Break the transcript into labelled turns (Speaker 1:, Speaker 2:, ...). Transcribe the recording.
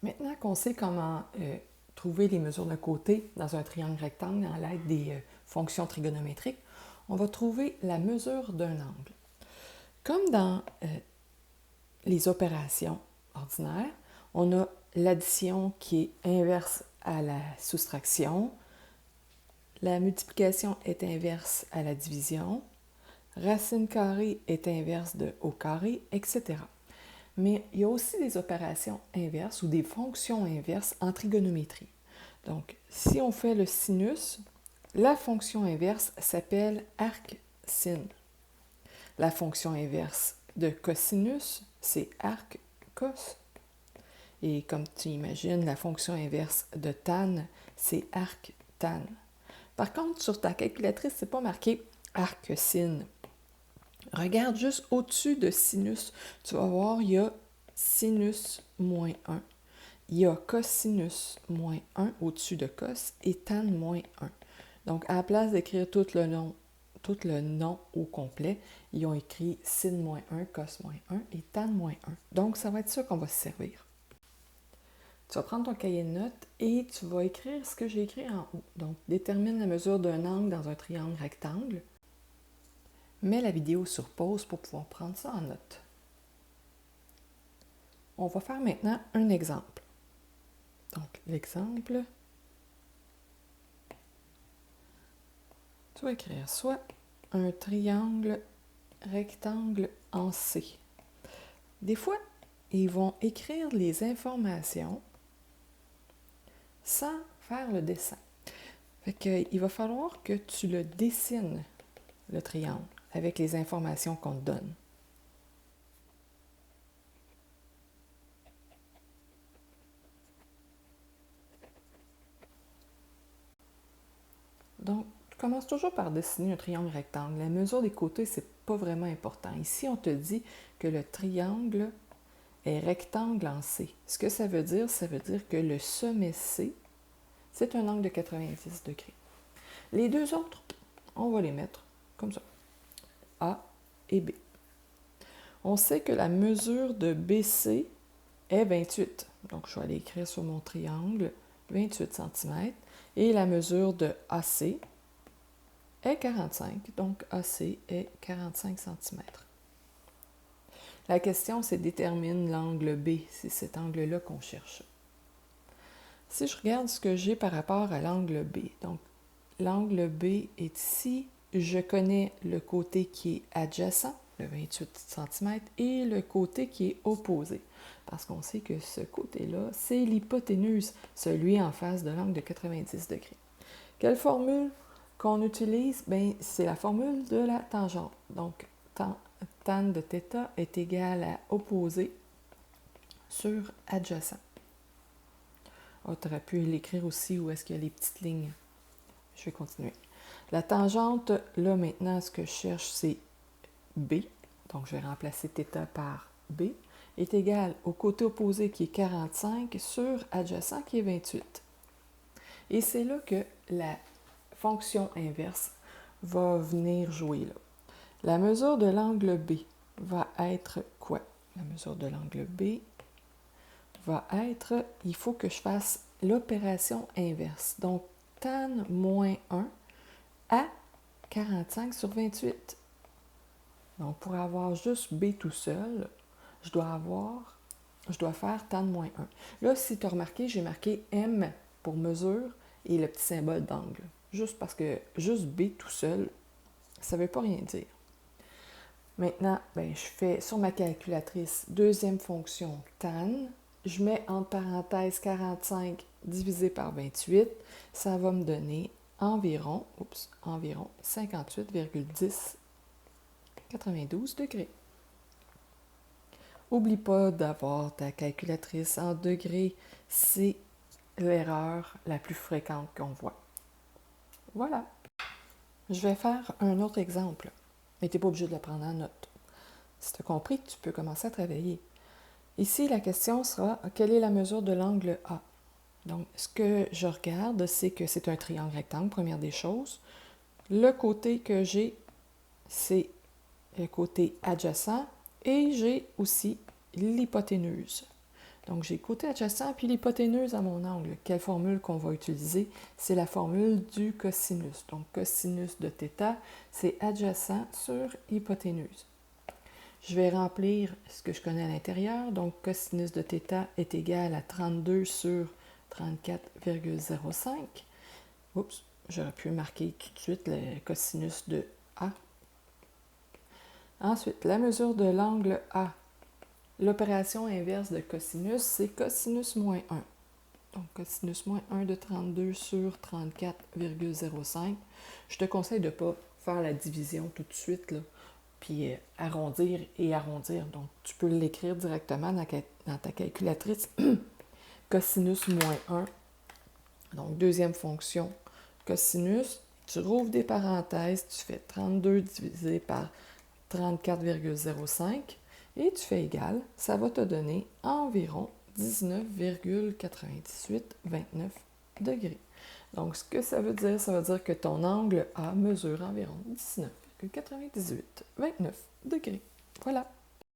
Speaker 1: Maintenant qu'on sait comment trouver les mesures de côté dans un triangle rectangle à l'aide des fonctions trigonométriques, on va trouver la mesure d'un angle. Comme dans les opérations ordinaires, on a l'addition qui est inverse à la soustraction, la multiplication est inverse à la division, racine carrée est inverse de au carré, etc. Mais il y a aussi des opérations inverses ou des fonctions inverses en trigonométrie. Donc, si on fait le sinus, la fonction inverse s'appelle arc-sin. La fonction inverse de cosinus, c'est arc-cos. Et comme tu imagines, la fonction inverse de tan, c'est arc-tan. Par contre, sur ta calculatrice, c'est pas marqué arc-sin. Regarde juste au-dessus de sinus. Tu vas voir, il y a sinus moins 1. Il y a cosinus moins 1 au-dessus de cos et tan moins 1. Donc, à la place d'écrire tout le nom au complet, ils ont écrit sin moins 1, cos moins 1 et tan moins 1. Donc, ça va être ça qu'on va se servir. Tu vas prendre ton cahier de notes et tu vas écrire ce que j'ai écrit en haut. Donc, détermine la mesure d'un angle dans un triangle rectangle. Mets la vidéo sur pause pour pouvoir prendre ça en note. On va faire maintenant un exemple. Donc, l'exemple, tu vas écrire soit un triangle rectangle en C. Des fois, ils vont écrire les informations sans faire le dessin. Fait qu'il va falloir que tu le dessines, le triangle, avec les informations qu'on te donne. Donc, tu commences toujours par dessiner un triangle rectangle. La mesure des côtés, c'est pas vraiment important. Ici, on te dit que le triangle est rectangle en C. Ce que ça veut dire que le sommet C, c'est un angle de 90 degrés. Les deux autres, on va les mettre comme ça, A et B. On sait que la mesure de BC est 28. Donc, je vais aller écrire sur mon triangle 28 cm. Et la mesure de AC est 45. Donc, AC est 45 cm. La question, c'est détermine l'angle B. C'est cet angle-là qu'on cherche. Si je regarde ce que j'ai par rapport à l'angle B, donc l'angle B est ici. Je connais le côté qui est adjacent, le 28 cm, et le côté qui est opposé. Parce qu'on sait que ce côté-là, c'est l'hypoténuse, celui en face de l'angle de 90 degrés. Quelle formule qu'on utilise? Bien, c'est la formule de la tangente. Donc, tan de θ est égal à opposé sur adjacent. Tu aurais pu l'écrire aussi où est-ce qu'il y a les petites lignes. Je vais continuer. La tangente, là maintenant, ce que je cherche, c'est B. Donc, je vais remplacer θ par B. Est égal au côté opposé qui est 45 sur adjacent qui est 28. Et c'est là que la fonction inverse va venir jouer là. La mesure de l'angle B va être quoi? La mesure de l'angle B va être, il faut que je fasse l'opération inverse. Donc, tan moins 1 à 45 sur 28. Donc, pour avoir juste B tout seul, je dois faire tan moins 1. Là, si tu as remarqué, j'ai marqué M pour mesure et le petit symbole d'angle. Juste parce que juste B tout seul, ça ne veut pas rien dire. Maintenant, je fais sur ma calculatrice, deuxième fonction, tan. Je mets entre parenthèses 45 divisé par 28. Ça va me donner environ 58,10 92 degrés. N'oublie pas d'avoir ta calculatrice en degrés. C'est l'erreur la plus fréquente qu'on voit. Voilà. Je vais faire un autre exemple. Mais tu n'es pas obligé de le prendre en note. Si tu as compris, tu peux commencer à travailler. Ici, la question sera, quelle est la mesure de l'angle A? Donc, ce que je regarde, c'est que c'est un triangle rectangle, première des choses. Le côté que j'ai, c'est le côté adjacent et j'ai aussi l'hypoténuse. Donc, j'ai côté adjacent puis l'hypoténuse à mon angle. Quelle formule qu'on va utiliser? C'est la formule du cosinus. Donc, cosinus de θ, c'est adjacent sur hypoténuse. Je vais remplir ce que je connais à l'intérieur. Donc, cosinus de θ est égal à 32 sur 34,05. Oups, j'aurais pu marquer tout de suite le cosinus de A. Ensuite, la mesure de l'angle A. L'opération inverse de cosinus, c'est cosinus moins 1. Donc, cosinus moins 1 de 32 sur 34,05. Je te conseille de ne pas faire la division tout de suite, là, puis arrondir et arrondir. Donc, tu peux l'écrire directement dans ta calculatrice. Cosinus moins 1. Donc, deuxième fonction, cosinus. Tu rouvres des parenthèses, tu fais 32 divisé par 34,05 et tu fais égal. Ça va te donner environ 19,9829 degrés. Donc, ce que ça veut dire que ton angle A mesure environ 19,9829 degrés. Voilà.